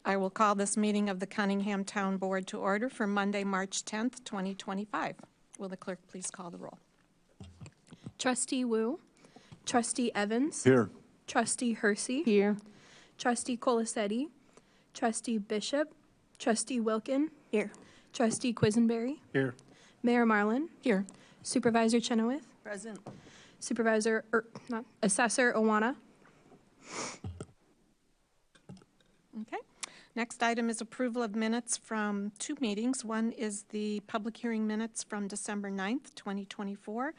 I will call this meeting of the Cunningham Town Board to order for Monday, March 10th, 2025. Will the clerk please call the roll? Trustee Wu, Trustee Evans. Here. Trustee Hersey. Here. Trustee Colasetti. Trustee Bishop. Trustee Wilkin. Here. Trustee Quisenberry. Here. Mayor Marlin. Here. Supervisor Chenoweth. Present. Assessor Owana. Okay. Next item is approval of minutes from two meetings. One is the public hearing minutes from December 9th, 2024,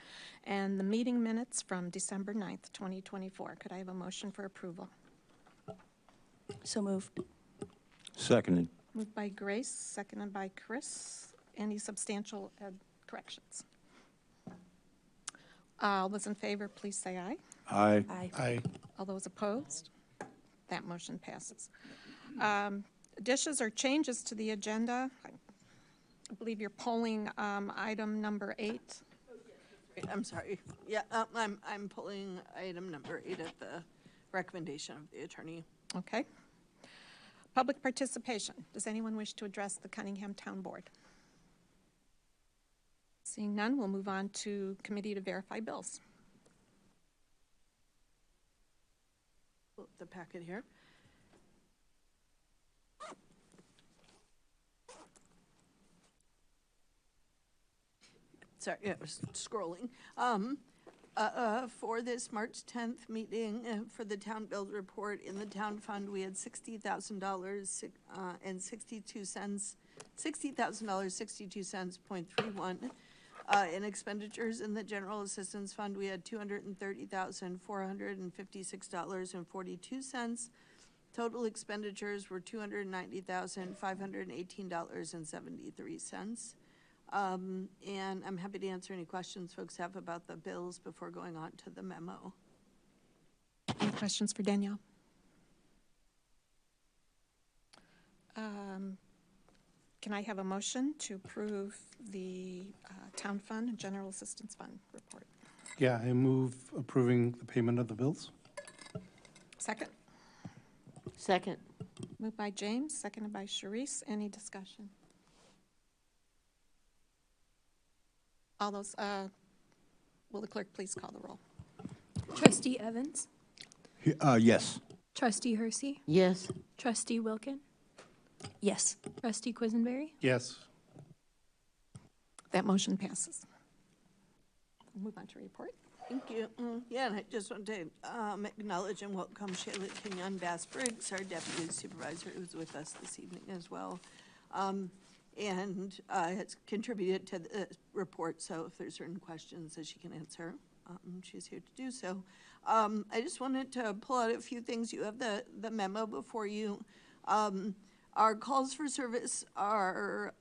and the meeting minutes from December 9th, 2024. Could I have a motion for approval? So moved. Seconded. Moved by Grace, seconded by Chris. Any substantial corrections? All those in favor, please say aye. Aye. Aye. Aye. All those opposed? That motion passes. Additions or changes to the agenda? I believe you're polling item number 8. I'm sorry. Yeah, I'm pulling item number 8 at the recommendation of the attorney. Okay. Public participation. Does anyone wish to address the Cunningham Town Board? Seeing none, we'll move on to committee to verify bills. Pull up the packet here. Sorry, I was scrolling. For this March 10th meeting for the town bill report in the town fund, we had $60,000 and 62 cents, $60,062.31. In expenditures in the general assistance fund, we had $230,456.42. Total expenditures were $290,518.73. And I'm happy to answer any questions folks have about the bills before going on to the memo. Any questions for Danielle? Can I have a motion to approve the town fund and general assistance fund report? Yeah, I move approving the payment of the bills. Second? Second. Moved by James, seconded by Sharice. Any discussion? All those, will the clerk please call the roll? Trustee Evans. Yes. Trustee Hersey. Yes. Trustee Wilkin. Yes. Trustee Quisenberry. Yes. That motion passes. We'll move on to report. Thank you. Yeah, and I just want to acknowledge and welcome Shayla Kenyon Bass-Briggs, our deputy supervisor, who's with us this evening as well. And has contributed to the report, so if there's certain questions that she can answer, she's here to do so. I just wanted to pull out a few things. You have the memo before you. Our calls for service are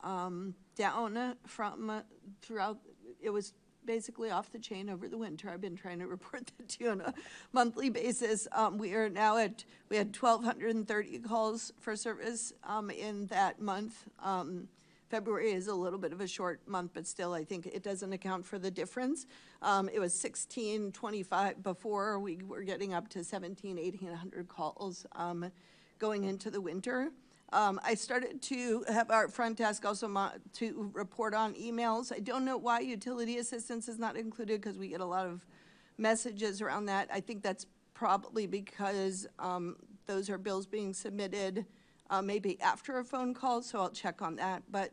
down from throughout. It was basically off the chain over the winter. I've been trying to report that to you on a monthly basis. We are now we had 1,230 calls for service in that month. February is a little bit of a short month, but still I think it doesn't account for the difference. It was 1,625 before. We were getting up to 1,800 calls going into the winter. I started to have our front desk also to report on emails. I don't know why utility assistance is not included because we get a lot of messages around that. I think that's probably because those are bills being submitted maybe after a phone call, so I'll check on that. But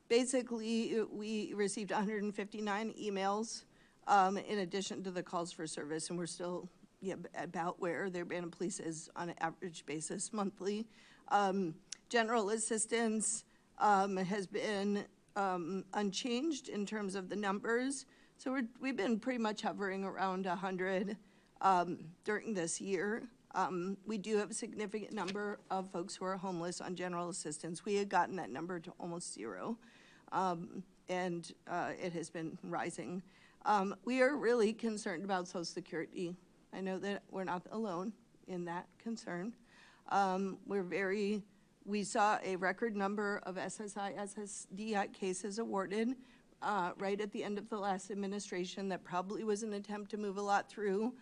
basically, we received 159 emails in addition to the calls for service, and we're still about where the Urbana Police is on an average basis monthly. General assistance has been unchanged in terms of the numbers. So we've been pretty much hovering around 100 during this year. We do have a significant number of folks who are homeless on general assistance. We had gotten that number to almost 0, and it has been rising. We are really concerned about Social Security. I know that we're not alone in that concern. We saw a record number of SSI, SSDI cases awarded right at the end of the last administration. That probably was an attempt to move a lot through.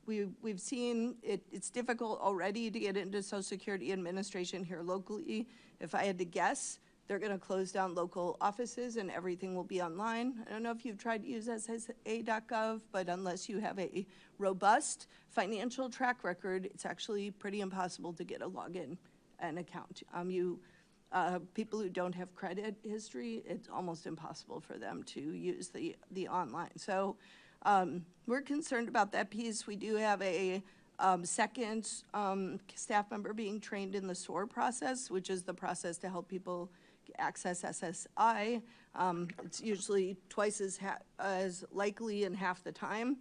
we've seen it's difficult already to get into Social Security Administration here locally. If I had to guess, they're going to close down local offices and everything will be online. I don't know if you've tried to use SSA.gov, but unless you have a robust financial track record, it's actually pretty impossible to get a login and account. People who don't have credit history, it's almost impossible for them to use the online. So we're concerned about that piece. We do have a second staff member being trained in the SOAR process, which is the process to help people access SSI. It's usually twice as likely in half the time.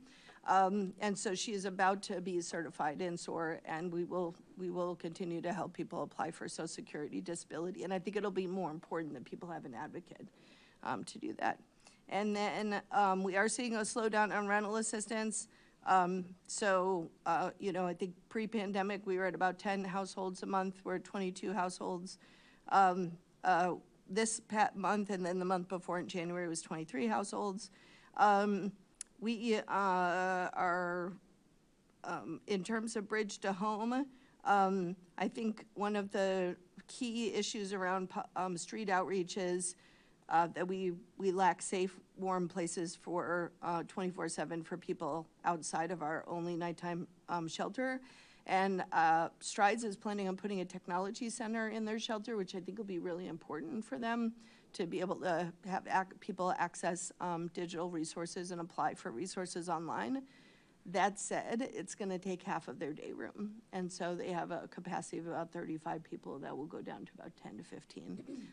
And so she is about to be certified in SOAR, and we will continue to help people apply for Social Security disability. And I think it'll be more important that people have an advocate to do that. And then we are seeing a slowdown on rental assistance. I think pre-pandemic we were at about 10 households a month. We're at 22 households. This month and then the month before in January was 23 households. We are, in terms of bridge to home, I think one of the key issues around street outreach is that we lack safe, warm places for 24/7 for people outside of our only nighttime shelter. And Strides is planning on putting a technology center in their shelter, which I think will be really important for them to be able to have people access digital resources and apply for resources online. That said, it's going to take half of their day room. And so they have a capacity of about 35 people that will go down to about 10 to 15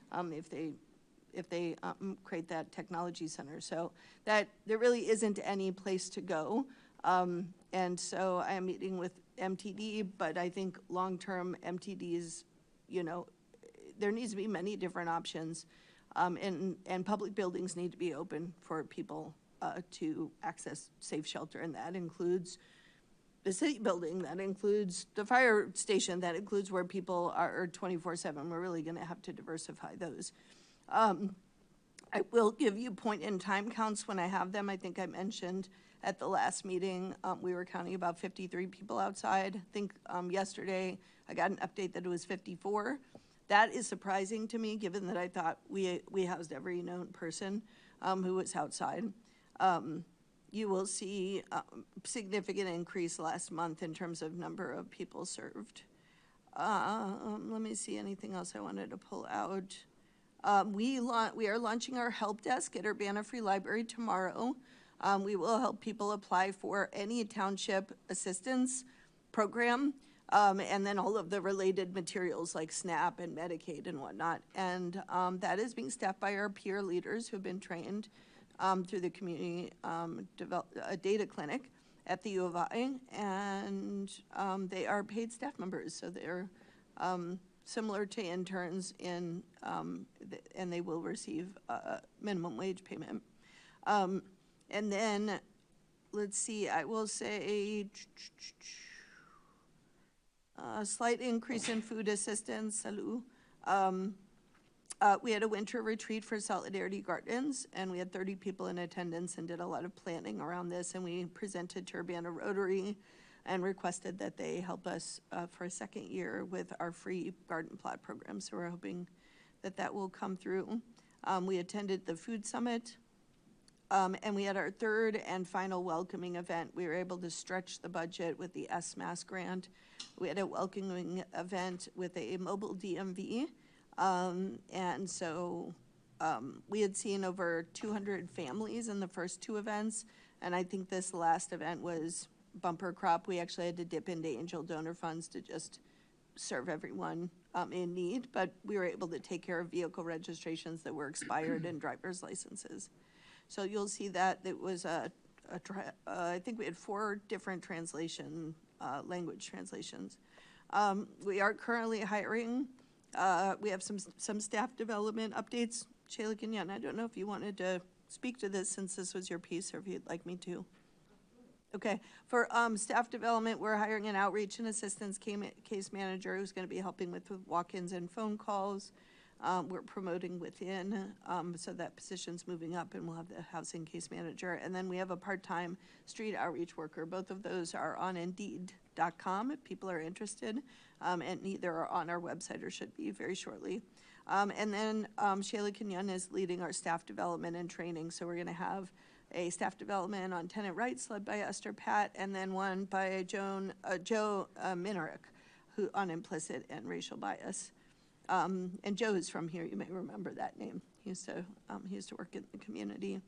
if they create that technology center. So that there really isn't any place to go. And so I am meeting with MTD, but I think long-term MTDs, there needs to be many different options. And public buildings need to be open for people to access safe shelter, and that includes the city building, that includes the fire station, that includes where people are 24/7. We're really going to have to diversify those. I will give you point-in-time counts when I have them. I think I mentioned at the last meeting, we were counting about 53 people outside. I think yesterday I got an update that it was 54. That is surprising to me, given that I thought we housed every known person who was outside. You will see a significant increase last month in terms of number of people served. Let me see anything else I wanted to pull out. We are launching our help desk at Urbana Free Library tomorrow. We will help people apply for any township assistance program, and then all of the related materials like SNAP and Medicaid and whatnot. And that is being staffed by our peer leaders who have been trained through the community data clinic at the U of I, and they are paid staff members, so they're similar to interns and they will receive minimum wage payment. And then, let's see, I will say a slight increase in food assistance. We had a winter retreat for Solidarity Gardens, and we had 30 people in attendance and did a lot of planning around this, and we presented to Urbana Rotary and requested that they help us for a second year with our free garden plot program, so we're hoping that that will come through. We attended the food summit, and we had our third and final welcoming event. We were able to stretch the budget with the SMAS grant. We had a welcoming event with a mobile DMV, and so we had seen over 200 families in the first two events, and I think this last event was bumper crop. We actually had to dip into angel donor funds to just serve everyone in need, but we were able to take care of vehicle registrations that were expired and driver's licenses. So you'll see that it was I think we had 4 different language translations. We are currently hiring. We have some staff development updates. Shayla Kenyon, I don't know if you wanted to speak to this since this was your piece, or if you'd like me to. Okay, for staff development, we're hiring an outreach and assistance case manager who's going to be helping with walk-ins and phone calls. We're promoting within, so that position's moving up, and we'll have the housing case manager. And then we have a part-time street outreach worker. Both of those are on Indeed.com if people are interested, and either are on our website or should be very shortly. And then Shayla Kenyon is leading our staff development and training, so we're going to have a staff development on tenant rights led by Esther Pat, and then one by Joe Minerick, who on implicit and racial bias. And Joe is from here, you may remember that name. He used to work in the community.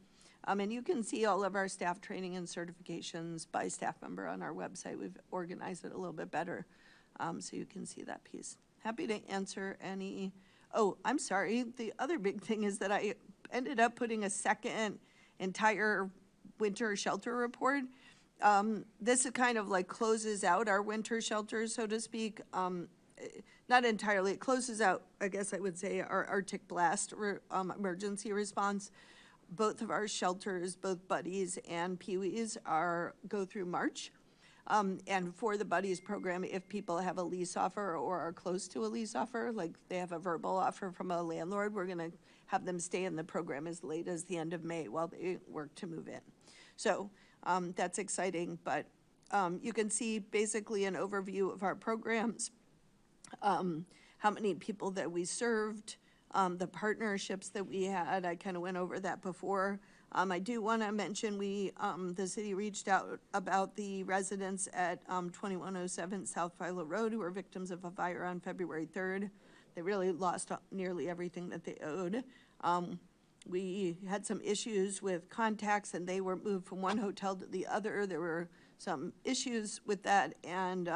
And you can see all of our staff training and certifications by staff member on our website. We've organized it a little bit better, so you can see that piece. Happy to answer any. Oh, I'm sorry. The other big thing is that I ended up putting a second entire winter shelter report. This is kind of like closes out our winter shelters, so to speak. Not entirely. It closes out, I guess I would say, our Arctic blast emergency response. Both of our shelters, both Buddies and Pee-wees, go through March. And for the Buddies program, if people have a lease offer or are close to a lease offer, like they have a verbal offer from a landlord, we're going to have them stay in the program as late as the end of May while they work to move in. So that's exciting, but you can see basically an overview of our programs, how many people that we served, the partnerships that we had. I kind of went over that before. I do want to mention the city reached out about the residents at 2107 South Philo Road who were victims of a fire on February 3rd. They really lost nearly everything that they owed. We had some issues with contacts, and they were moved from one hotel to the other. There were some issues with that, and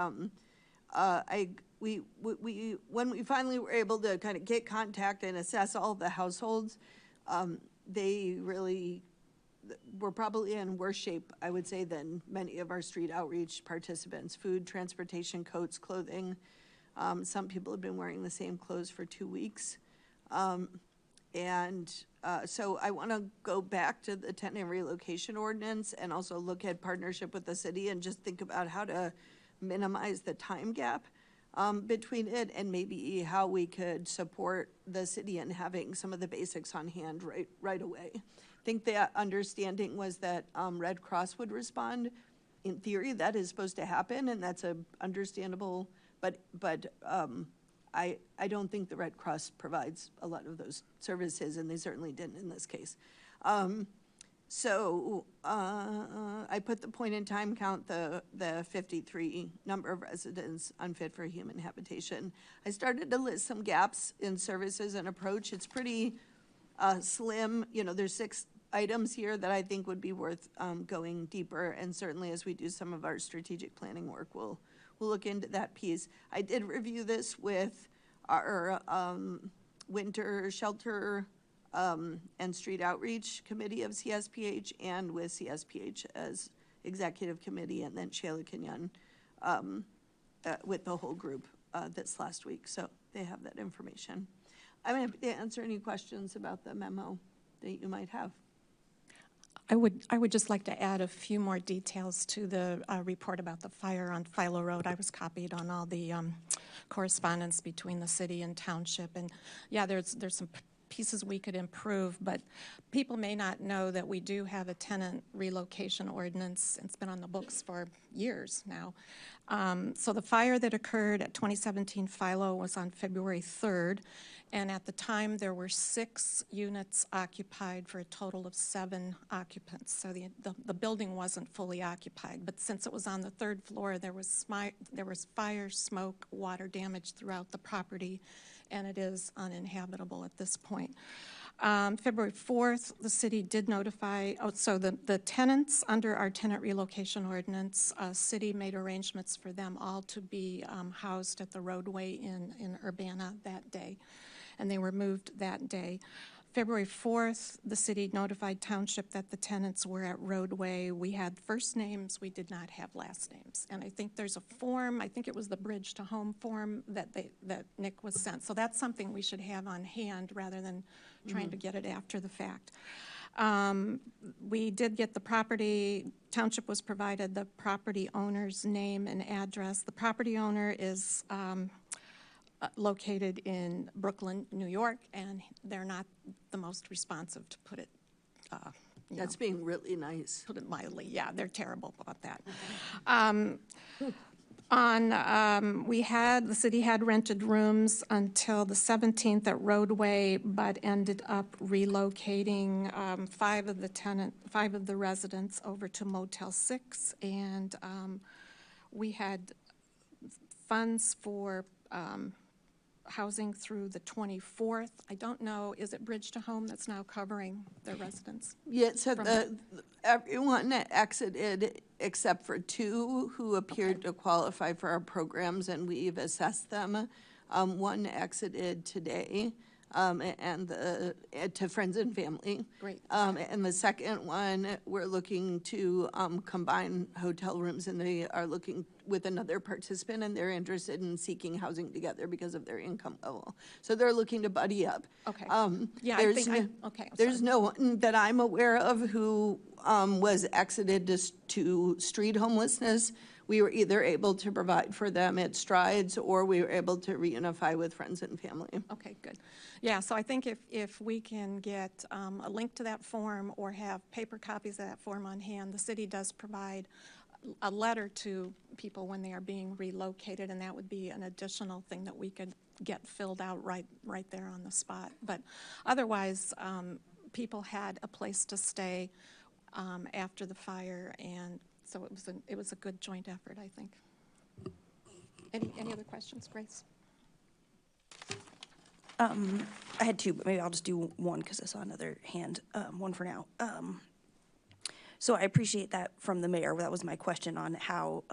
when we finally were able to kind of get contact and assess all the households, they really were probably in worse shape, I would say, than many of our street outreach participants. Food, transportation, coats, clothing. Some people have been wearing the same clothes for 2 weeks. So I want to go back to the tenant relocation ordinance and also look at partnership with the city and just think about how to minimize the time gap between it, and maybe how we could support the city in having some of the basics on hand right away. I think the understanding was that Red Cross would respond. In theory, that is supposed to happen, and that's understandable, but I don't think the Red Cross provides a lot of those services, and they certainly didn't in this case. So I put the point in time count, the 53 number of residents unfit for human habitation. I started to list some gaps in services and approach. It's pretty slim. You know, there's 6 items here that I think would be worth going deeper, and certainly as we do some of our strategic planning work, we'll look into that piece. I did review this with our winter shelter and street outreach committee of CSPH, and with CSPH as executive committee, and then Shayla Kenyon with the whole group this last week. So they have that information. I'm happy to answer any questions about the memo that you might have. I would just like to add a few more details to the report about the fire on Philo Road. I was copied on all the correspondence between the city and township, and yeah, there's some pieces we could improve, but people may not know that we do have a tenant relocation ordinance. It's been on the books for years now. So the fire that occurred at 2017 Philo was on February 3rd, and at the time there were 6 units occupied for a total of 7 occupants. So the building wasn't fully occupied, but since it was on the 3rd floor, there was fire, smoke, water damage throughout the property, and it is uninhabitable at this point. February 4th, the city did notify, so the tenants under our tenant relocation ordinance, city made arrangements for them all to be housed at the roadway in Urbana that day, and they were moved that day. February 4th, the city notified township that the tenants were at roadway. We had first names, we did not have last names. And I think there's a form, I think it was the Bridge to Home form that Nick was sent. So that's something we should have on hand rather than trying to get it after the fact. We did get the property, township was provided the property owner's name and address. The property owner is located in Brooklyn, New York, and they're not the most responsive, to put it, you know, That's being really nice. put it mildly. Yeah, they're terrible about that. The city had rented rooms until the 17th at Roadway, but ended up relocating five of the residents over to Motel 6, and we had funds for housing through the 24th. I don't know, is it Bridge to Home that's now covering their residents? Yeah, so From- everyone exited except for two who appeared to qualify for our programs, and we've assessed them. One exited today, and to friends and family. Great. And the second one, we're looking to combine hotel rooms, and they are looking with another participant, and they're interested in seeking housing together because of their income level. So they're looking to buddy up. Okay. Yeah, I there's think, no- okay. I'm There's sorry. no one that I'm aware of who was exited to street homelessness. We were either able to provide for them at Strides, or we were able to reunify with friends and family. Okay, good. Yeah, so I think if we can get a link to that form or have paper copies of that form on hand, the city does provide a letter to people when they are being relocated, and that would be an additional thing that we could get filled out right there on the spot. But otherwise, people had a place to stay after the fire, and so it was a good joint effort, I think. Any other questions, Grace? I had two, but maybe I'll just do one because I saw another hand. One for now. So I appreciate that from the mayor. That was my question on how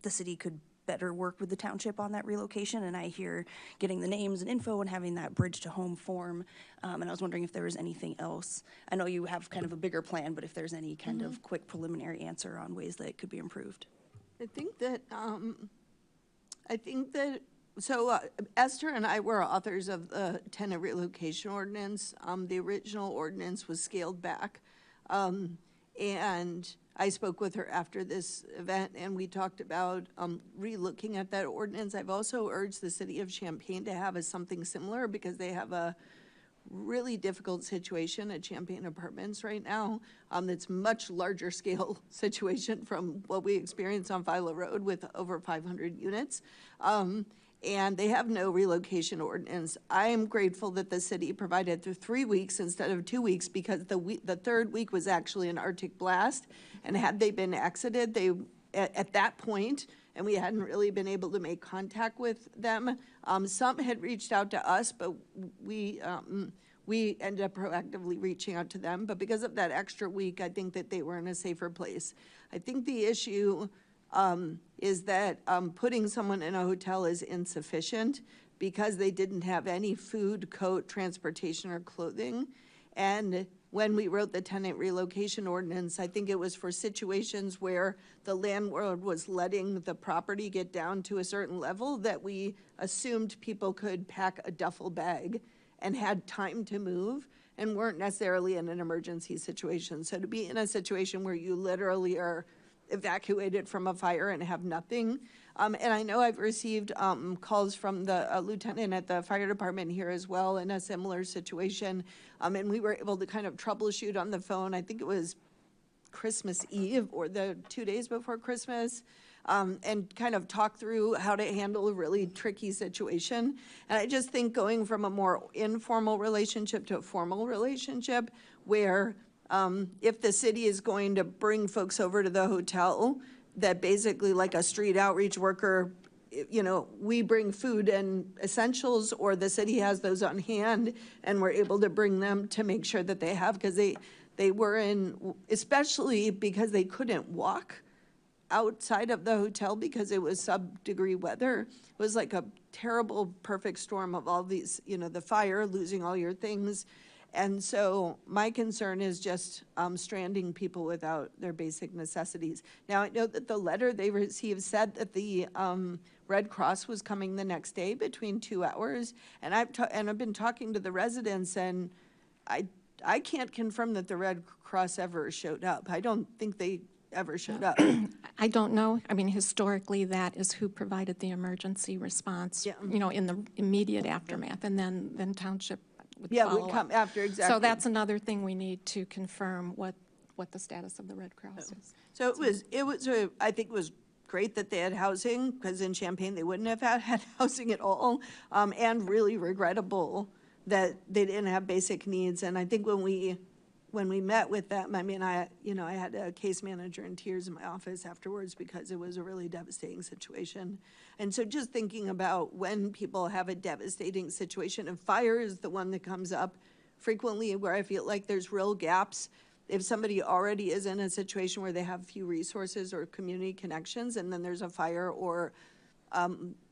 the city could better work with the township on that relocation. And I hear getting the names and info and having that bridge to home form. And I was wondering if there was anything else. I know you have kind of a bigger plan, but if there's any kind of quick preliminary answer on ways that it could be improved. I think that, so Esther and I were authors of the tenant relocation ordinance. The original ordinance was scaled back. And I spoke with her after this event, and we talked about re-looking at that ordinance. I've also urged the city of Champaign to have something similar, because they have a really difficult situation at Champaign Apartments right now. That's much larger scale situation from what we experienced on Philo Road with over 500 units. And they have no relocation ordinance. I am grateful that the city provided through 3 weeks instead of 2 weeks, because the third week was actually an Arctic blast. And had they been exited, at that point, and we hadn't really been able to make contact with them. Some had reached out to us, but we ended up proactively reaching out to them. But because of that extra week, I think that they were in a safer place. I think the issue is that putting someone in a hotel is insufficient, because they didn't have any food, coat, transportation, or clothing. And when we wrote the tenant relocation ordinance, I think it was for situations where the landlord was letting the property get down to a certain level that we assumed people could pack a duffel bag and had time to move and weren't necessarily in an emergency situation. So to be in a situation where you literally are evacuated from a fire and have nothing. And I know I've received calls from the lieutenant at the fire department here as well in a similar situation. And we were able to kind of troubleshoot on the phone. I think it was Christmas Eve or the 2 days before Christmas, and kind of talk through how to handle a really tricky situation. And I just think going from a more informal relationship to a formal relationship where if the city is going to bring folks over to the hotel, that basically like a street outreach worker, you know, we bring food and essentials, or the city has those on hand and we're able to bring them to make sure that they have, because they were in, especially because they couldn't walk outside of the hotel because it was sub-degree weather. It was like a terrible perfect storm of all these, you know, the fire, losing all your things. And so my concern is just stranding people without their basic necessities. Now, I know that the letter they received said that the Red Cross was coming the next day between 2 hours. And I've been talking to the residents, and I can't confirm that the Red Cross ever showed up. I don't think they ever showed up. I don't know. I mean, historically, that is who provided the emergency response, Yeah. in the immediate aftermath, and then township would Yeah, follow would come up. after, exactly. So that's another thing we need to confirm what the status of the Red Cross is. So I think it was great that they had housing, because in Champaign, they wouldn't have had housing at all, and really regrettable that they didn't have basic needs. And I think when we met with them, I mean, I had a case manager in tears in my office afterwards because it was a really devastating situation. And so just thinking about when people have a devastating situation, and fire is the one that comes up frequently where I feel like there's real gaps. If somebody already is in a situation where they have few resources or community connections, and then there's a fire or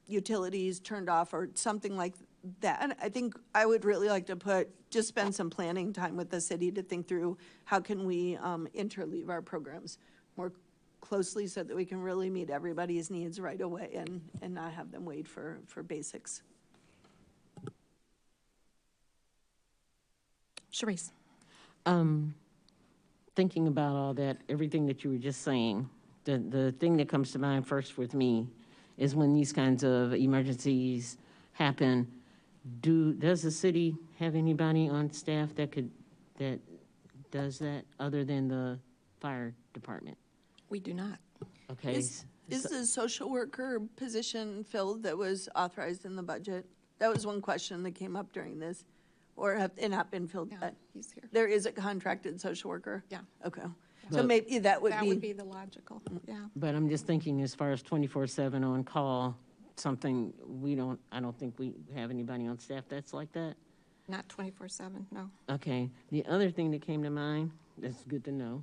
utilities turned off or something like that, I think I would really like to just spend some planning time with the city to think through how can we interleave our programs more closely so that we can really meet everybody's needs right away and not have them wait for basics. Sharice? Thinking about all that, everything that you were just saying, the thing that comes to mind first with me is when these kinds of emergencies happen, does the city have anybody on staff that does that other than the fire department? We do not. Okay. Is the social worker position filled that was authorized in the budget? That was one question that came up during this. Or have it not been filled Yeah, yet? he's here. There is a contracted social worker? Yeah. Okay. So But- maybe that would That would be, be the logical, yeah. But I'm just thinking as far as 24/7 on call, something I don't think we have anybody on staff that's like that. Not 24/7, no. Okay, the other thing that came to mind, that's good to know.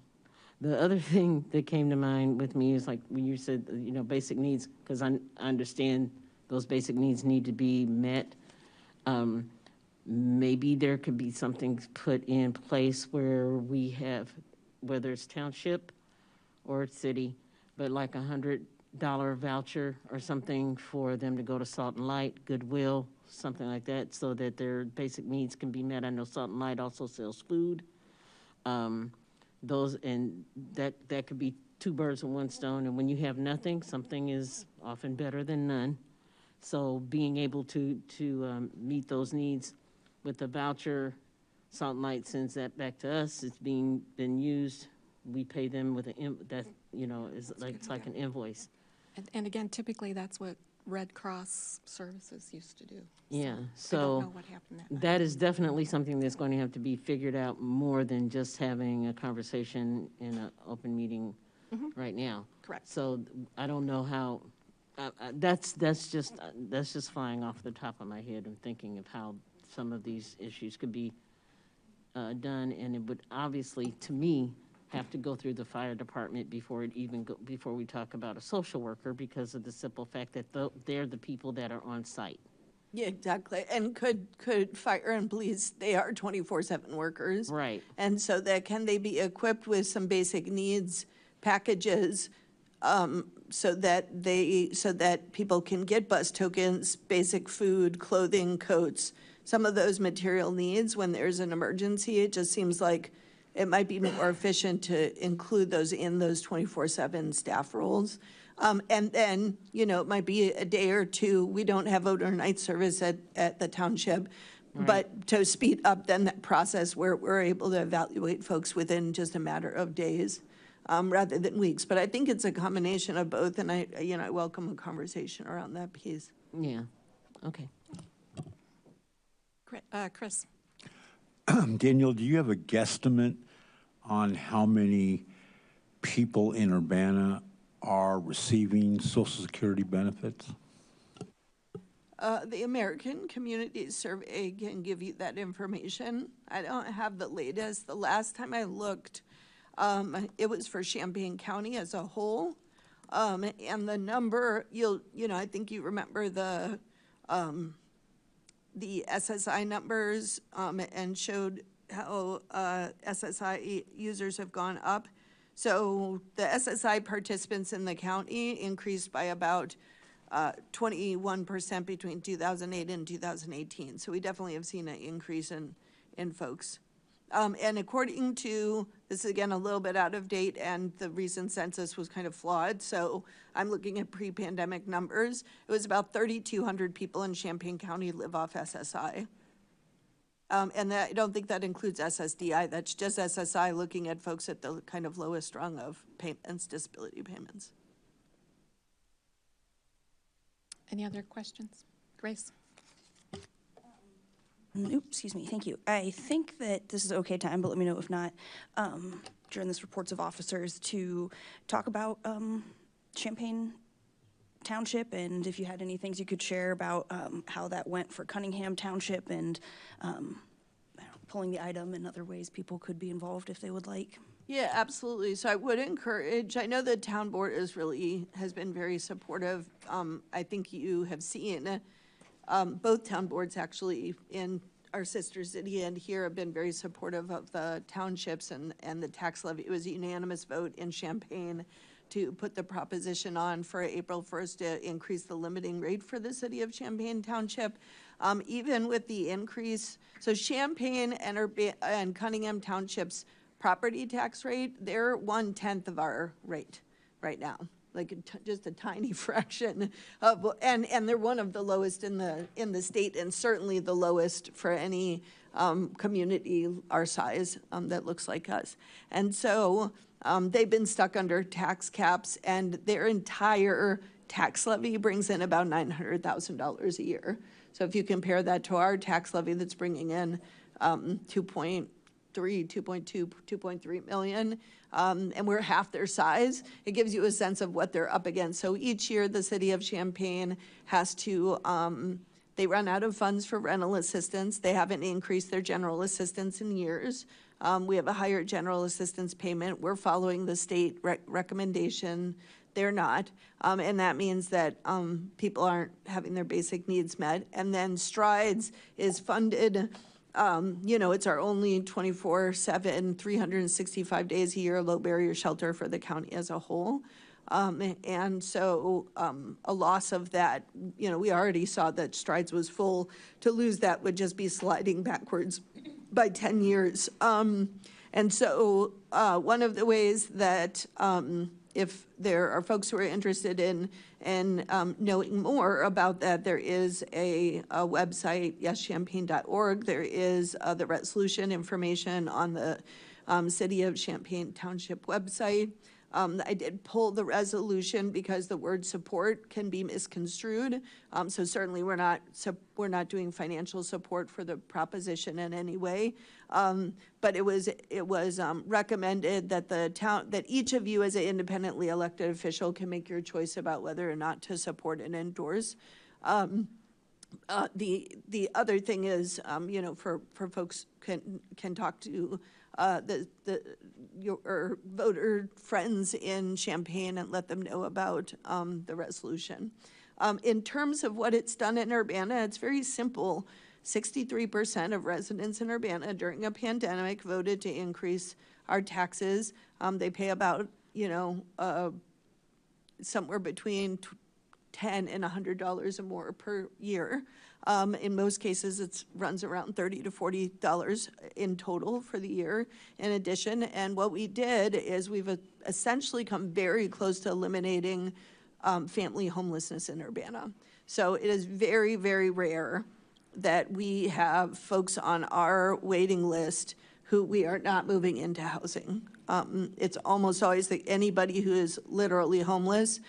The other thing that came to mind with me is like when you said, basic needs, because I understand those basic needs need to be met. Maybe there could be something put in place where we have, whether it's township or city, but like $100 voucher or something for them to go to Salt and Light, Goodwill, something like that, so that their basic needs can be met. I know Salt and Light also sells food. That could be two birds with one stone. And when you have nothing, something is often better than none. So being able to meet those needs with the voucher, Salt and Light sends that back to us. It's been used. We pay them with it's like an invoice. And again, typically, that's what Red Cross services used to do. Yeah, I don't so know what happened that night. that is definitely something that's going to have to be figured out more than just having a conversation in an open meeting right now. Correct. So I don't know how. That's just flying off the top of my head and thinking of how some of these issues could be done, and it would obviously, to me, have to go through the fire department before we talk about a social worker, because of the simple fact that they're the people that are on site. yeah, exactly. And could fire and police, they are 24/7 workers. Right. And so can they be equipped with some basic needs packages so that people can get bus tokens, basic food, clothing, coats, some of those material needs when there's an emergency? It just seems like it might be more efficient to include those in those 24/7 staff roles. And then, it might be a day or two, we don't have overnight service at the township, but to speed up then that process where we're able to evaluate folks within just a matter of days rather than weeks. But I think it's a combination of both, and I welcome a conversation around that piece. Yeah. Okay. Chris? Daniel, do you have a guesstimate on how many people in Urbana are receiving Social Security benefits? The American Community Survey can give you that information. I don't have the latest. The last time I looked, it was for Champaign County as a whole. And the number, I think you remember the SSI numbers and showed how SSI users have gone up. So the SSI participants in the county increased by about 21% between 2008 and 2018. So we definitely have seen an increase in folks And according to, this is again a little bit out of date, and the recent census was kind of flawed, so I'm looking at pre-pandemic numbers. It was about 3,200 people in Champaign County live off SSI. And that, I don't think that includes SSDI, that's just SSI, looking at folks at the kind of lowest rung of payments, disability payments. Any other questions? Grace? Oops, excuse me, thank you. I think that this is okay time, but let me know if not, during this reports of officers to talk about Champaign Township, and if you had any things you could share about how that went for Cunningham Township, and pulling the item and other ways people could be involved if they would like. Yeah, absolutely. So I would encourage, I know the town board has been very supportive. I think you have seen both town boards actually in our sister city and here have been very supportive of the townships and the tax levy. It was a unanimous vote in Champaign to put the proposition on for April 1st to increase the limiting rate for the city of Champaign Township. Even with the increase, so Champaign and Cunningham Township's property tax rate, they're 1/10 of our rate right now, like just a tiny fraction of, and they're one of the lowest in the state, and certainly the lowest for any community our size that looks like us. And so they've been stuck under tax caps, and their entire tax levy brings in about $900,000 a year. So if you compare that to our tax levy that's bringing in 2.3 million, and we're half their size, it gives you a sense of what they're up against. So each year, the city of Champaign has to, they run out of funds for rental assistance. They haven't increased their general assistance in years. We have a higher general assistance payment. We're following the state recommendation. They're not. And that means that people aren't having their basic needs met. And then Strides is funded. It's our only 24/7, 365 days a year low barrier shelter for the county as a whole. And so a loss of that, we already saw that Strides was full. To lose that would just be sliding backwards by 10 years. And so one of the ways that if there are folks who are interested in knowing more about that, there is a website, yeschampaign.org. There is the resolution information on the City of Champaign Township website. I did pull the resolution because the word support can be misconstrued. So certainly we're not doing financial support for the proposition in any way. But it was recommended that that each of you as an independently elected official can make your choice about whether or not to support and endorse. The other thing is, for folks can talk to your voter friends in Champaign and let them know about the resolution. In terms of what it's done in Urbana, it's very simple. 63% of residents in Urbana during a pandemic voted to increase our taxes. They pay about, somewhere between $10 and $100 or more per year. In most cases, it runs around $30 to $40 in total for the year in addition. And what we did is we've essentially come very close to eliminating family homelessness in Urbana. So it is very, very rare that we have folks on our waiting list who we are not moving into housing. It's almost always that anybody who is literally homeless,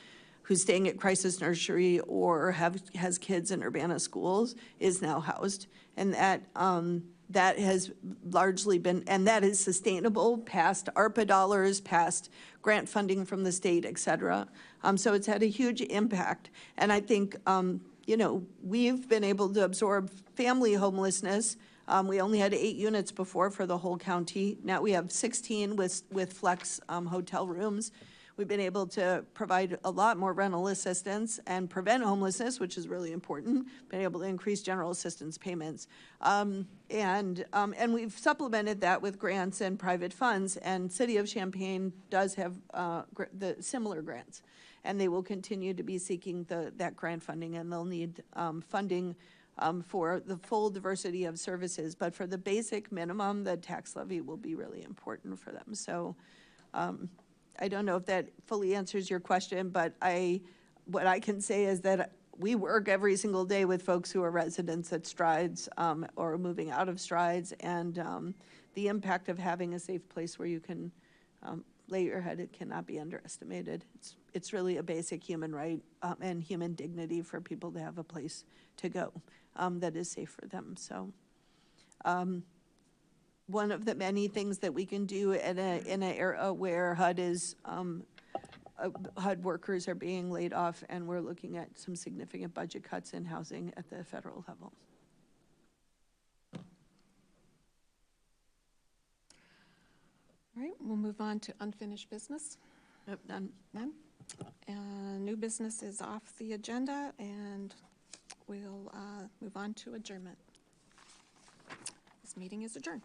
who's staying at Crisis Nursery or has kids in Urbana schools, is now housed. And that has largely been, and that is sustainable past ARPA dollars, past grant funding from the state, et cetera. So it's had a huge impact. And I think, we've been able to absorb family homelessness. We only had 8 units before for the whole county. Now we have 16 with flex hotel rooms. We've been able to provide a lot more rental assistance and prevent homelessness, which is really important. Been able to increase general assistance payments, and we've supplemented that with grants and private funds. And City of Champaign does have the similar grants, and they will continue to be seeking that grant funding, and they'll need funding for the full diversity of services. But for the basic minimum, the tax levy will be really important for them. So I don't know if that fully answers your question, but what I can say is that we work every single day with folks who are residents at Strides or moving out of Strides, and the impact of having a safe place where you can lay your head, it cannot be underestimated. It's really a basic human right and human dignity for people to have a place to go that is safe for them. So one of the many things that we can do in an era where HUD workers are being laid off, and we're looking at some significant budget cuts in housing at the federal level. All right, we'll move on to unfinished business. Yep, none. None. New business is off the agenda, and we'll move on to adjournment. This meeting is adjourned.